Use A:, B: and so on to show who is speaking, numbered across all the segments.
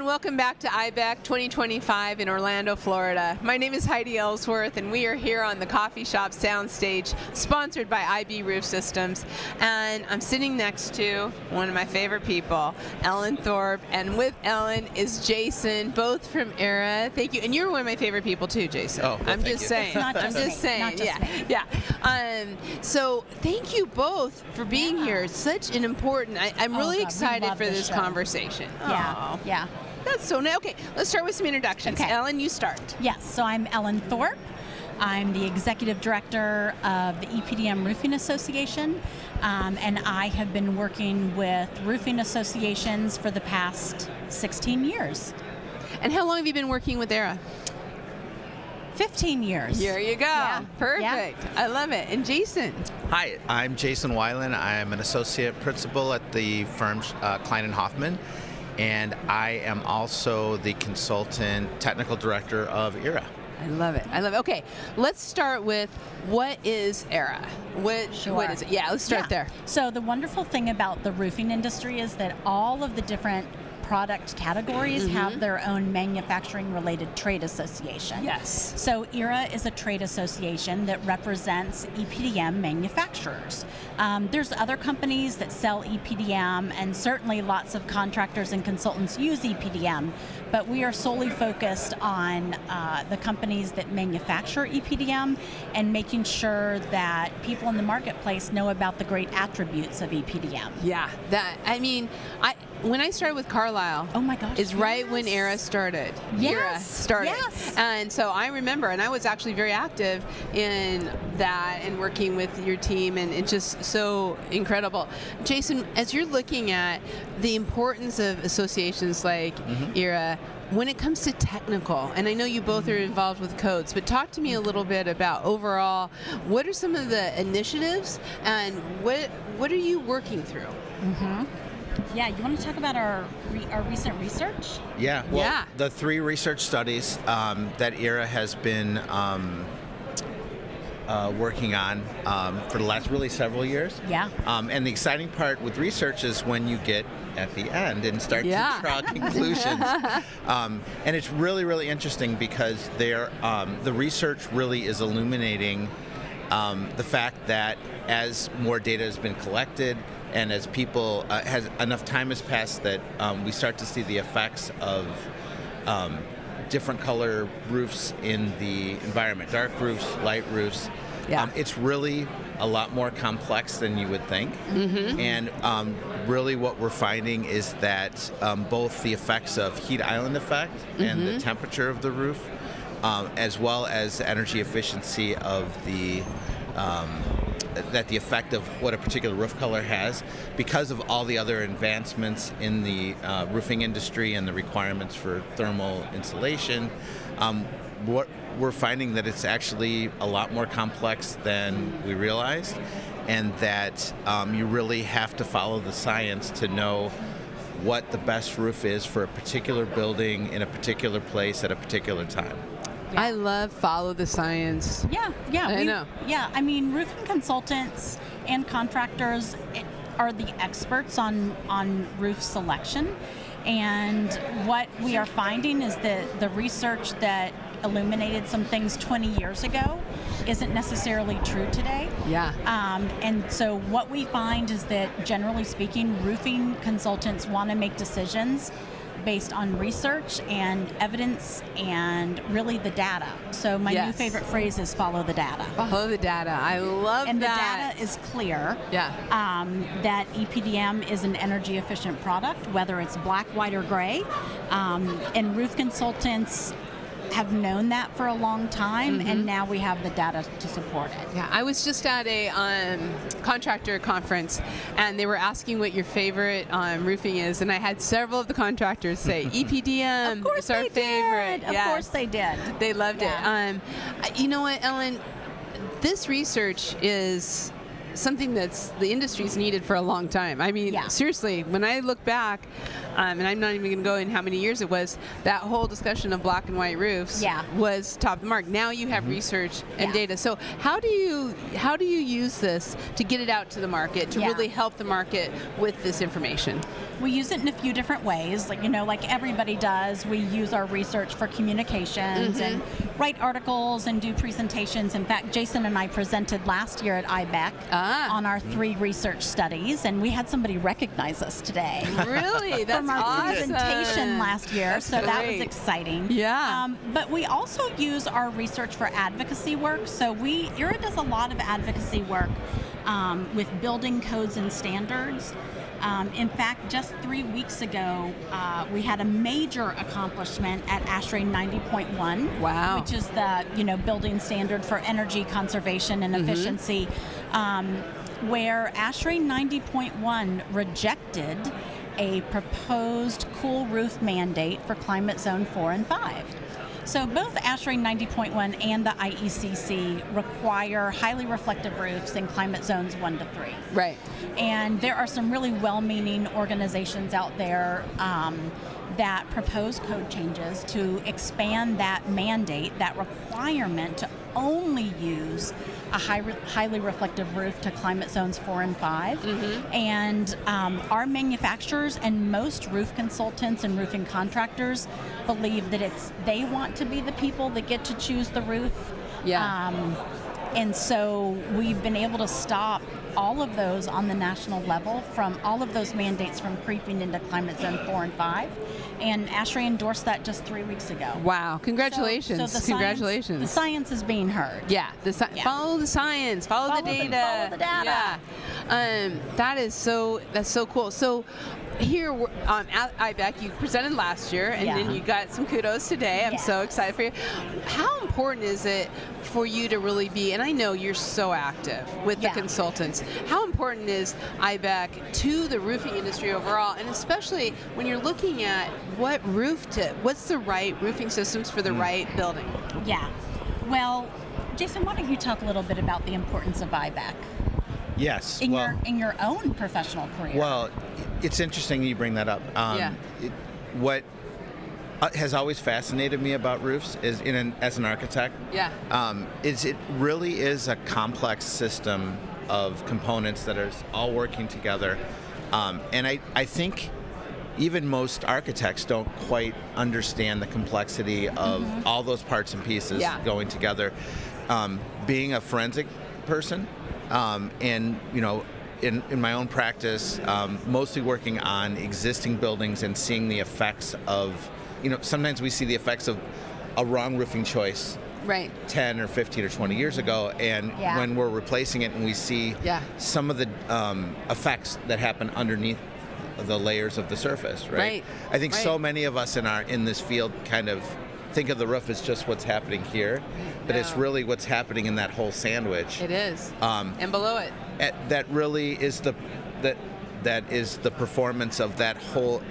A: everyone. Welcome back to IIBEC 2025 in Orlando, Florida. My name is Heidi Ellsworth, and we are here on the Coffee Shop soundstage, sponsored by IB Roof Systems. And I'm sitting next to one of my favorite people, Ellen Thorpe, and with Ellen is Jason, both from ERA. Thank you. And you're one of my favorite people too, Jason.
B: Oh, well,
A: I'm just saying.
C: Not just
A: I'm just saying.
C: Not just me.
A: Yeah. So thank you both for being here. It's such an important. I'm really excited for this conversation.
C: Yeah.
A: That's so nice. Okay, let's start with some introductions.
C: Okay.
A: Ellen, you start.
C: Yes, so I'm Ellen Thorpe. I'm the Executive Director of the EPDM Roofing Association, and I have been working with roofing associations for the past 16 years.
A: And how long have you been working with ERA?
C: 15 years.
A: Here you go.
C: Yeah.
A: Perfect.
C: Yeah.
A: I love it. And Jason?
B: Hi, I'm Jason Weiland. I'm an associate principal at the firm Klein & Hoffman, and I am also the consultant technical director of ERA.
A: I love it. I love it. Okay, let's start with what is ERA? What is it? Yeah, let's start there.
C: So the wonderful thing about the roofing industry is that all of the different product categories have their own manufacturing-related trade association.
A: Yes.
C: So ERA is a trade association that represents EPDM manufacturers. There's other companies that sell EPDM, and certainly lots of contractors and consultants use EPDM, but we are solely focused on the companies that manufacture EPDM and making sure that people in the marketplace know about the great attributes of EPDM.
A: Yeah, when I started with Carlisle,
C: oh my gosh,
A: is right when ERA started.
C: Yes.
A: ERA started.
C: Yes.
A: And so I remember, and I was actually very active in that and working with your team, and it's just so incredible. Jason, as you're looking at the importance of associations like ERA, when it comes to technical, and I know you both are involved with codes, but talk to me a little bit about overall, what are some of the initiatives and what are you working through?
C: Yeah, you want to talk about our recent research?
B: Yeah, well, the 3 research studies that ERA has been working on for the last really several years.
C: Yeah.
B: And the exciting part with research is when you get at the end and start to draw conclusions. And it's really, really interesting because the research really is illuminating the fact that as more data has been collected and as people, has enough time has passed that we start to see the effects of different color roofs in the environment, dark roofs, light roofs.
A: Yeah.
B: It's really a lot more complex than you would think. And really what we're finding is that both the effects of heat island effect and the temperature of the roof, as well as the energy efficiency of the effect of what a particular roof color has, because of all the other advancements in the roofing industry and the requirements for thermal insulation, what we're finding that it's actually a lot more complex than we realized, and that you really have to follow the science to know what the best roof is for a particular building in a particular place at a particular time.
A: I love follow the science.
C: Yeah,
A: I know.
C: Yeah, I mean, roofing consultants and contractors are the experts on roof selection, and what we are finding is that the research that illuminated some things 20 years ago isn't necessarily true today.
A: Yeah.
C: And so what we find is that, generally speaking, roofing consultants want to make decisions based on research and evidence and really the data. So my new favorite phrase is follow the data.
A: Follow the data. I love
C: and
A: that.
C: And the data is clear.
A: Yeah.
C: That EPDM is an energy efficient product, whether it's black, white, or gray. And roof consultants have known that for a long time, and now we have the data to support it.
A: Yeah, I was just at a contractor conference, and they were asking what your favorite roofing is, and I had several of the contractors say EPDM.
C: Of course
A: it's our
C: they
A: favorite.
C: did. Of course they did.
A: They loved it. You know what, Ellen? This research is something that's the industry's needed for a long time. I mean, seriously, when I look back, and I'm not even going to go in how many years it was, that whole discussion of black and white roofs was top of the mark. Now you have research and data. So how do you use this to get it out to the market, to really help the market with this information?
C: We use it in a few different ways. Like everybody does, we use our research for communications and write articles and do presentations. In fact, Jason and I presented last year at IIBEC on our 3 research studies, and we had somebody recognize us today.
A: Really? That's
C: from our
A: awesome.
C: Presentation last year,
A: That's
C: so
A: great.
C: that was exciting.
A: Yeah.
C: But we also use our research for advocacy work. So ERA does a lot of advocacy work with building codes and standards. In fact, just 3 weeks ago, we had a major accomplishment at ASHRAE 90.1, which is the building standard for energy conservation and efficiency, where ASHRAE 90.1 rejected a proposed cool roof mandate for climate zone 4 and 5. So both ASHRAE 90.1 and the IECC require highly reflective roofs in climate zones 1 to 3.
A: Right.
C: And there are some really well-meaning organizations out there that propose code changes to expand that mandate, that requirement to only use a highly reflective roof to climate zones 4 and 5. And our manufacturers and most roof consultants and roofing contractors believe that they want to be the people that get to choose the roof. And so we've been able to stop all of those on the national level, from all of those mandates from creeping into climate zone 4 and 5. And ASHRAE endorsed that just 3 weeks ago.
A: Wow! Congratulations!
C: So
A: Congratulations!
C: The science is being heard.
A: Yeah. Follow the science. Follow the data.
C: Follow the data.
A: Yeah. That's so cool. So here at IIBEC, you presented last year, and then you got some kudos today. I'm so excited for you. How important is it for you to really be, and I know you're so active with the consultants, how important is IIBEC to the roofing industry overall, and especially when you're looking at what's the right roofing systems for the right building? Yeah.
C: Well, Jason, why don't you talk a little bit about the importance of IIBEC?
B: Yes.
C: In your own professional career.
B: Well, it's interesting you bring that up. What has always fascinated me about roofs is, as an architect, is it really is a complex system of components that are all working together. And I think even most architects don't quite understand the complexity of all those parts and pieces going together. Being a forensic person, and in my own practice, mostly working on existing buildings and seeing the effects of, sometimes we see the effects of a wrong roofing choice 10 or 15 or 20 years ago, and when we're replacing it and we see some of the effects that happen underneath the layers of the surface, right? I think so many of us in this field kind of think of the roof as just what's happening here, but it's really what's happening in that whole sandwich.
A: It is, and below it.
B: That really is that is the performance of that whole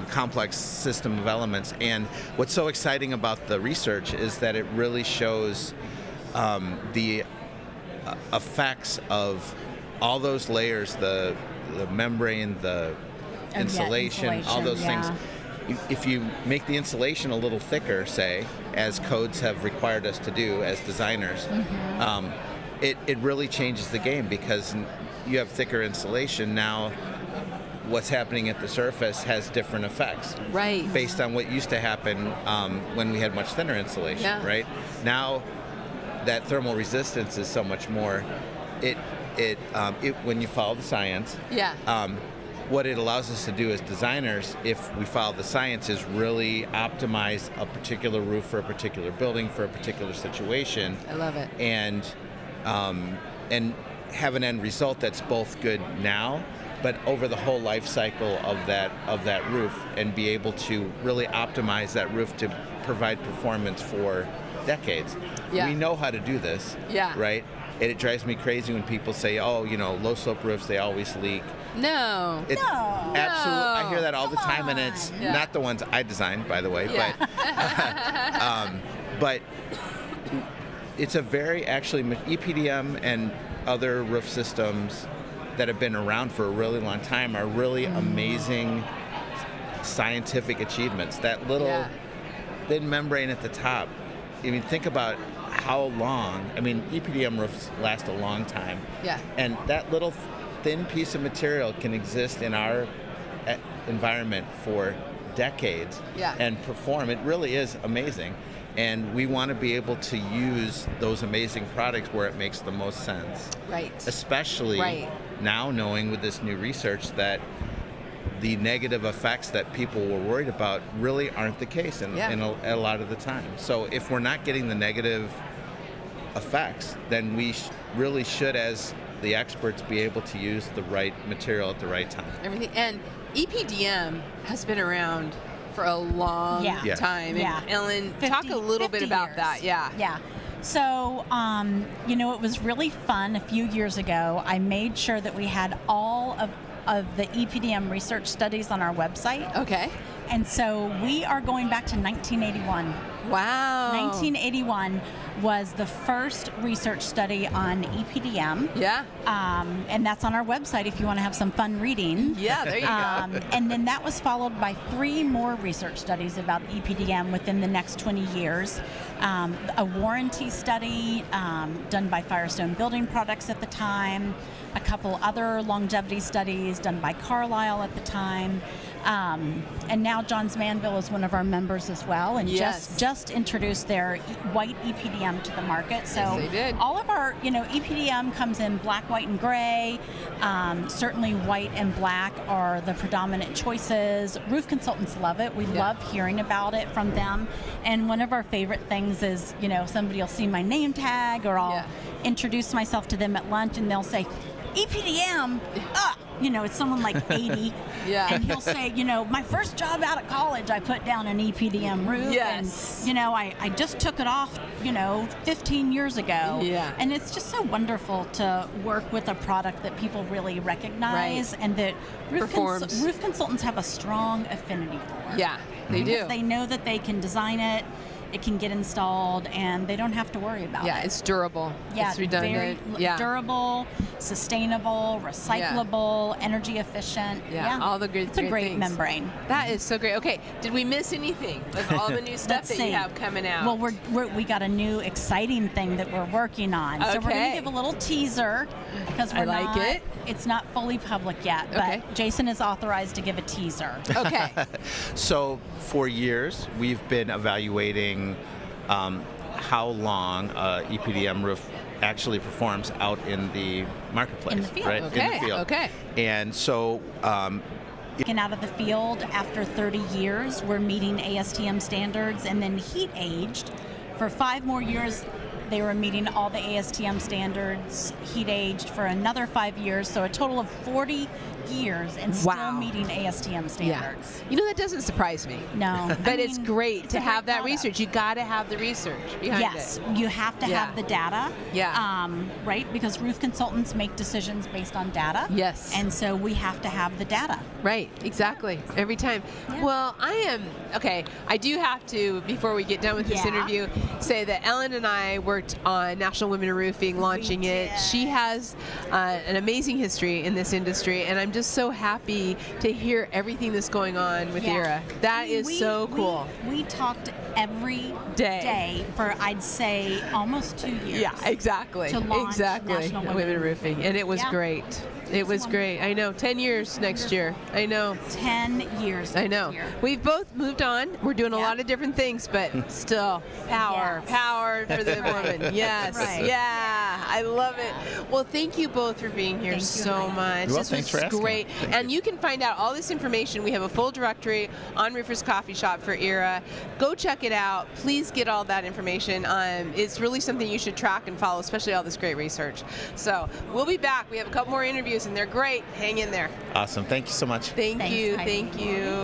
B: complex system of elements. And what's so exciting about the research is that it really shows the effects of all those layers, the membrane, the insulation, all those things. If you make the insulation a little thicker, say, as codes have required us to do as designers, it really changes the game, because you have thicker insulation. Now what's happening at the surface has different effects, based on what used to happen when we had much thinner insulation, right? Now that thermal resistance is so much more, when you follow the science, what it allows us to do as designers, if we follow the science, is really optimize a particular roof for a particular building for a particular situation.
A: I love it.
B: And have an end result that's both good now, but over the whole life cycle of that roof, and be able to really optimize that roof to provide performance for decades. We know how to do this, right? And it drives me crazy when people say, "Oh, low slope roofs, they always leak."
A: No.
B: Absolutely. I hear that all the time, and it's not the ones I designed, by the way. But it's a very, actually, EPDM and other roof systems that have been around for a really long time are really amazing scientific achievements. That little thin membrane at the top, I mean, think about how long, I mean, EPDM roofs last a long time.
A: Yeah.
B: And that little thin piece of material can exist in our environment for decades and perform. It really is amazing. And we want to be able to use those amazing products where it makes the most sense.
A: Right.
B: Especially now knowing with this new research that the negative effects that people were worried about really aren't the case in a lot of the time. So if we're not getting the negative effects, then we really should, as the experts, be able to use the right material at the right time.
A: Everything. And EPDM has been around for a long time.
C: Yeah.
A: And Ellen, talk a little bit about that.
C: Yeah. So, it was really fun. A few years ago, I made sure that we had all of the EPDM research studies on our website.
A: Okay.
C: And so we are going back to 1981.
A: Wow.
C: 1981 was the first research study on EPDM.
A: Yeah.
C: And that's on our website if you want to have some fun reading.
A: Yeah, there you go.
C: And then that was followed by 3 more research studies about EPDM within the next 20 years. A warranty study done by Firestone Building Products at the time, a couple other longevity studies done by Carlisle at the time. And now Johns Manville is one of our members as well, and just introduced their white EPDM to the market. So
A: yes, they did.
C: All of our, EPDM comes in black, white, and gray. Certainly white and black are the predominant choices. Roof consultants love it. We love hearing about it from them. And one of our favorite things is, somebody will see my name tag, or I'll introduce myself to them at lunch, and they'll say, EPDM, it's someone like 80, and he'll say, my first job out of college, I put down an EPDM roof, and, I just took it off, 15 years ago, and it's just so wonderful to work with a product that people really recognize, and that roof consultants have a strong affinity for.
A: Yeah, they do.
C: They know that they can design it, it can get installed, and they don't have to worry about it.
A: Yeah, it's durable.
C: Yeah,
A: it's redundant.
C: Very durable, sustainable, recyclable, energy efficient.
A: Yeah, all the good.
C: It's a great
A: things.
C: Membrane.
A: That is so great. Okay, did we miss anything with all the new stuff that you have coming out?
C: Well, we got a new exciting thing that we're working on. So we're going to give a little teaser because it's not fully public yet, but Jason is authorized to give a teaser.
A: Okay.
B: So for years, we've been evaluating how long EPDM roof actually performs out in the marketplace.
C: In the field.
B: Right?
A: Okay.
B: In the field.
A: Okay.
B: And so
C: Taken out of the field after 30 years, we're meeting ASTM standards, and then heat aged for 5 more years. They were meeting all the ASTM standards, heat aged for another 5 years, so a total of 40 years and still meeting ASTM standards.
A: Yeah. That doesn't surprise me.
C: No.
A: But it's great to have that research. You got to have the research behind it.
C: Yes, you have to have the data.
A: Yeah.
C: Right, because roof consultants make decisions based on data.
A: Yes.
C: And so we have to have the data.
A: Right, exactly. Every time. Yeah. Well, I do have to, before we get done with this interview, say that Ellen and I worked on National Women in Roofing, launching it. She has an amazing history in this industry, and I'm just so happy to hear everything that's going on with ERA. That is so cool.
C: We talked every day for, I'd say, almost 2 years.
A: Yeah, exactly.
C: To launch National
A: Women in Roofing, and it was great. It was great. I know. 10 years next year. I know.
C: 10 years.
A: I know. We've both moved on. We're doing a lot of different things, but still, power for the woman. Yes.
C: Right.
A: Yeah. I love it. Well, thank you both for being here so much.
B: Well,
A: this
B: thanks
A: was
B: for asking.
A: great. And you can find out all this information. We have a full directory on Roofers Coffee Shop for ERA. Go check it out. Please get all that information. It's really something you should track and follow, especially all this great research. So we'll be back. We have a couple more interviews, and they're great. Hang in there.
B: Awesome. Thank you so much.
A: Thank you.